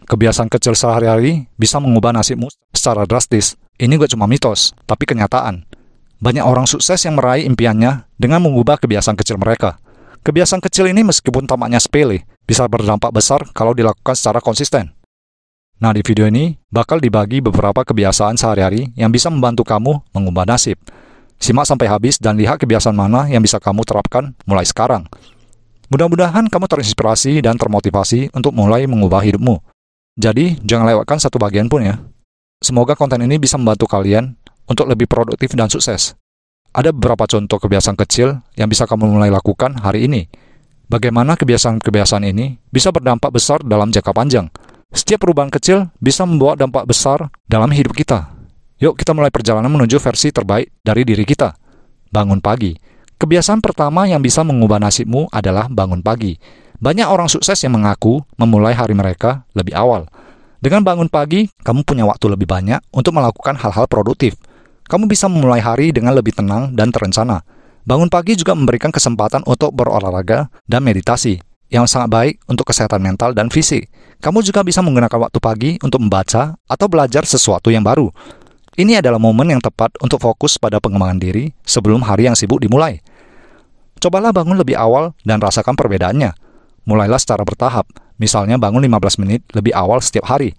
Kebiasaan kecil sehari-hari bisa mengubah nasibmu secara drastis. Ini gak cuma mitos, tapi kenyataan. Banyak orang sukses yang meraih impiannya dengan mengubah kebiasaan kecil mereka. Kebiasaan kecil ini meskipun tampaknya sepele, bisa berdampak besar kalau dilakukan secara konsisten. Nah, di video ini bakal dibagi beberapa kebiasaan sehari-hari yang bisa membantu kamu mengubah nasib. Simak sampai habis dan lihat kebiasaan mana yang bisa kamu terapkan mulai sekarang. Mudah-mudahan kamu terinspirasi dan termotivasi untuk mulai mengubah hidupmu. Jadi, jangan lewatkan satu bagian pun ya. Semoga konten ini bisa membantu kalian untuk lebih produktif dan sukses. Ada beberapa contoh kebiasaan kecil yang bisa kamu mulai lakukan hari ini. Bagaimana kebiasaan-kebiasaan ini bisa berdampak besar dalam jangka panjang. Setiap perubahan kecil bisa membawa dampak besar dalam hidup kita. Yuk kita mulai perjalanan menuju versi terbaik dari diri kita. Bangun pagi. Kebiasaan pertama yang bisa mengubah nasibmu adalah bangun pagi. Banyak orang sukses yang mengaku memulai hari mereka lebih awal. Dengan bangun pagi, kamu punya waktu lebih banyak untuk melakukan hal-hal produktif. Kamu bisa memulai hari dengan lebih tenang dan terencana. Bangun pagi juga memberikan kesempatan untuk berolahraga dan meditasi, yang sangat baik untuk kesehatan mental dan fisik. Kamu juga bisa menggunakan waktu pagi untuk membaca atau belajar sesuatu yang baru. Ini adalah momen yang tepat untuk fokus pada pengembangan diri sebelum hari yang sibuk dimulai. Cobalah bangun lebih awal dan rasakan perbedaannya. Mulailah secara bertahap, misalnya bangun 15 menit lebih awal setiap hari.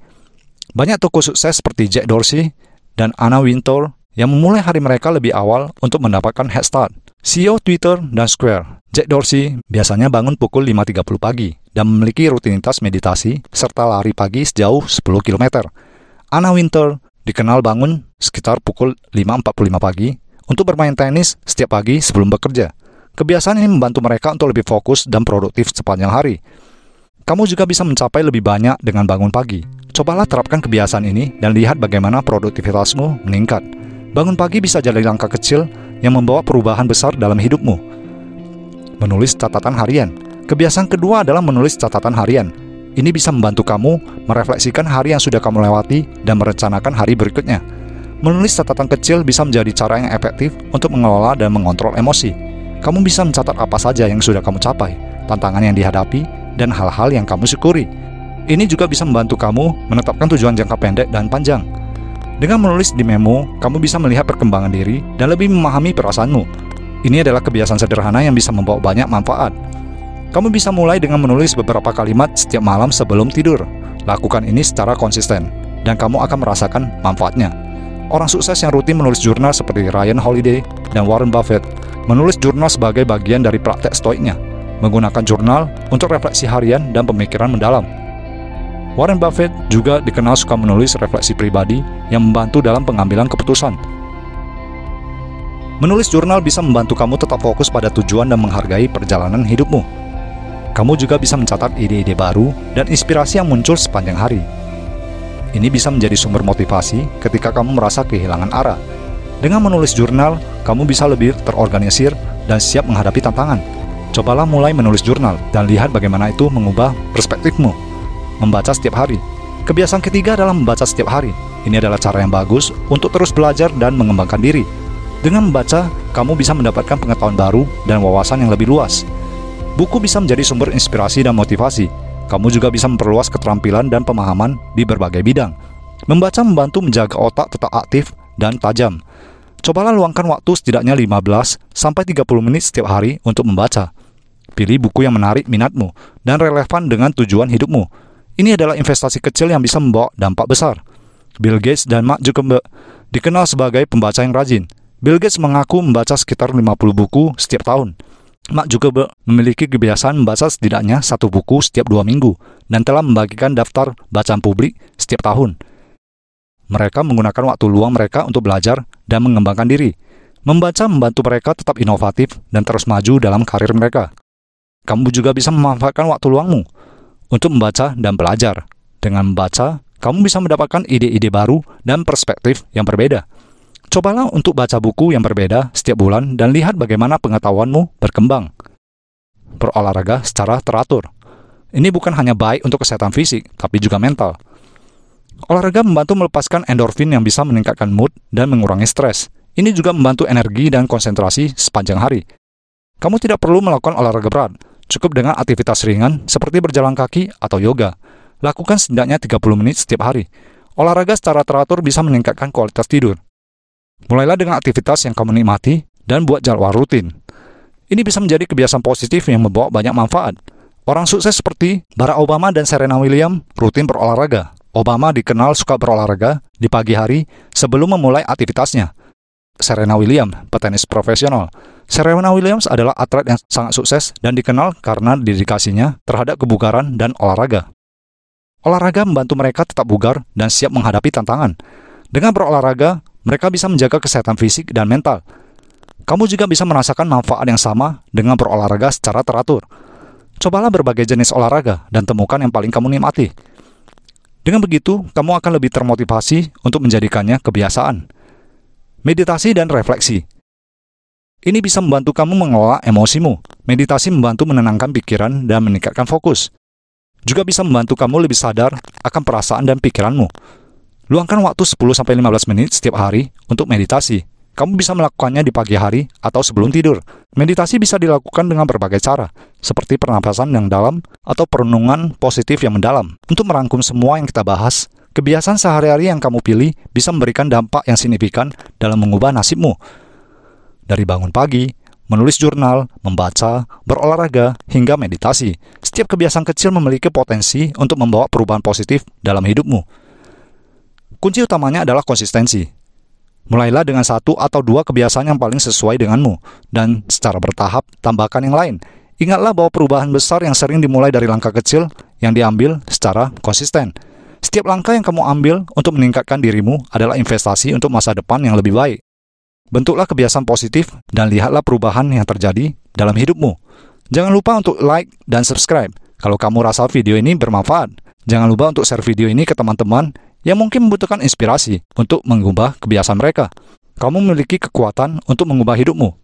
Banyak tokoh sukses seperti Jack Dorsey dan Anna Wintour yang memulai hari mereka lebih awal untuk mendapatkan head start. CEO Twitter dan Square, Jack Dorsey biasanya bangun pukul 5.30 pagi dan memiliki rutinitas meditasi serta lari pagi sejauh 10 km. Anna Wintour dikenal bangun sekitar pukul 5.45 pagi untuk bermain tenis setiap pagi sebelum bekerja. Kebiasaan ini membantu mereka untuk lebih fokus dan produktif sepanjang hari. Kamu juga bisa mencapai lebih banyak dengan bangun pagi. Cobalah terapkan kebiasaan ini dan lihat bagaimana produktivitasmu meningkat. Bangun pagi bisa jadi langkah kecil yang membawa perubahan besar dalam hidupmu. Menulis catatan harian. Kebiasaan kedua adalah menulis catatan harian. Ini bisa membantu kamu merefleksikan hari yang sudah kamu lewati dan merencanakan hari berikutnya. Menulis catatan kecil bisa menjadi cara yang efektif untuk mengelola dan mengontrol emosi. Kamu bisa mencatat apa saja yang sudah kamu capai, tantangan yang dihadapi, dan hal-hal yang kamu syukuri. Ini juga bisa membantu kamu menetapkan tujuan jangka pendek dan panjang. Dengan menulis di memo, kamu bisa melihat perkembangan diri dan lebih memahami perasaanmu. Ini adalah kebiasaan sederhana yang bisa membawa banyak manfaat. Kamu bisa mulai dengan menulis beberapa kalimat setiap malam sebelum tidur. Lakukan ini secara konsisten, dan kamu akan merasakan manfaatnya. Orang sukses yang rutin menulis jurnal seperti Ryan Holiday dan Warren Buffett menulis jurnal sebagai bagian dari praktek stoiknya, menggunakan jurnal untuk refleksi harian dan pemikiran mendalam. Warren Buffett juga dikenal suka menulis refleksi pribadi yang membantu dalam pengambilan keputusan. Menulis jurnal bisa membantu kamu tetap fokus pada tujuan dan menghargai perjalanan hidupmu. Kamu juga bisa mencatat ide-ide baru dan inspirasi yang muncul sepanjang hari. Ini bisa menjadi sumber motivasi ketika kamu merasa kehilangan arah. Dengan menulis jurnal, kamu bisa lebih terorganisir dan siap menghadapi tantangan. Cobalah mulai menulis jurnal dan lihat bagaimana itu mengubah perspektifmu. Membaca setiap hari. Kebiasaan ketiga adalah membaca setiap hari. Ini adalah cara yang bagus untuk terus belajar dan mengembangkan diri. Dengan membaca, kamu bisa mendapatkan pengetahuan baru dan wawasan yang lebih luas. Buku bisa menjadi sumber inspirasi dan motivasi. Kamu juga bisa memperluas keterampilan dan pemahaman di berbagai bidang. Membaca membantu menjaga otak tetap aktif dan tajam. Cobalah luangkan waktu setidaknya 15-30 menit setiap hari untuk membaca. Pilih buku yang menarik minatmu dan relevan dengan tujuan hidupmu. Ini adalah investasi kecil yang bisa membawa dampak besar. Bill Gates dan Mark Zuckerberg dikenal sebagai pembaca yang rajin. Bill Gates mengaku membaca sekitar 50 buku setiap tahun. Mark Zuckerberg memiliki kebiasaan membaca setidaknya 1 buku setiap 2 minggu dan telah membagikan daftar bacaan publik setiap tahun. Mereka menggunakan waktu luang mereka untuk belajar dan mengembangkan diri. Membaca membantu mereka tetap inovatif dan terus maju dalam karir mereka. Kamu juga bisa memanfaatkan waktu luangmu untuk membaca dan belajar. Dengan membaca, kamu bisa mendapatkan ide-ide baru dan perspektif yang berbeda. Cobalah untuk baca buku yang berbeda setiap bulan dan lihat bagaimana pengetahuanmu berkembang. Berolahraga secara teratur. Ini bukan hanya baik untuk kesehatan fisik, tapi juga mental. Olahraga membantu melepaskan endorfin yang bisa meningkatkan mood dan mengurangi stres. Ini juga membantu energi dan konsentrasi sepanjang hari. Kamu tidak perlu melakukan olahraga berat, cukup dengan aktivitas ringan seperti berjalan kaki atau yoga. Lakukan setidaknya 30 menit setiap hari. Olahraga secara teratur bisa meningkatkan kualitas tidur. Mulailah dengan aktivitas yang kamu nikmati dan buat jadwal rutin. Ini bisa menjadi kebiasaan positif yang membawa banyak manfaat. Orang sukses seperti Barack Obama dan Serena Williams rutin berolahraga. Obama dikenal suka berolahraga di pagi hari sebelum memulai aktivitasnya. Serena Williams, petenis profesional. Serena Williams adalah atlet yang sangat sukses dan dikenal karena dedikasinya terhadap kebugaran dan olahraga. Olahraga membantu mereka tetap bugar dan siap menghadapi tantangan. Dengan berolahraga, mereka bisa menjaga kesehatan fisik dan mental. Kamu juga bisa merasakan manfaat yang sama dengan berolahraga secara teratur. Cobalah berbagai jenis olahraga dan temukan yang paling kamu nikmati. Dengan begitu, kamu akan lebih termotivasi untuk menjadikannya kebiasaan. Meditasi dan refleksi. Ini bisa membantu kamu mengelola emosimu. Meditasi membantu menenangkan pikiran dan meningkatkan fokus. Juga bisa membantu kamu lebih sadar akan perasaan dan pikiranmu. Luangkan waktu 10-15 menit setiap hari untuk meditasi. Kamu bisa melakukannya di pagi hari atau sebelum tidur. Meditasi bisa dilakukan dengan berbagai cara, seperti pernapasan yang dalam atau perenungan positif yang mendalam. Untuk merangkum semua yang kita bahas, kebiasaan sehari-hari yang kamu pilih bisa memberikan dampak yang signifikan dalam mengubah nasibmu. Dari bangun pagi, menulis jurnal, membaca, berolahraga, hingga meditasi. Setiap kebiasaan kecil memiliki potensi untuk membawa perubahan positif dalam hidupmu. Kunci utamanya adalah konsistensi. Mulailah dengan 1 atau 2 kebiasaan yang paling sesuai denganmu, dan secara bertahap tambahkan yang lain. Ingatlah bahwa perubahan besar yang sering dimulai dari langkah kecil yang diambil secara konsisten. Setiap langkah yang kamu ambil untuk meningkatkan dirimu adalah investasi untuk masa depan yang lebih baik. Bentuklah kebiasaan positif dan lihatlah perubahan yang terjadi dalam hidupmu. Jangan lupa untuk like dan subscribe kalau kamu rasa video ini bermanfaat. Jangan lupa untuk share video ini ke teman-teman yang mungkin membutuhkan inspirasi untuk mengubah kebiasaan mereka. Kamu memiliki kekuatan untuk mengubah hidupmu.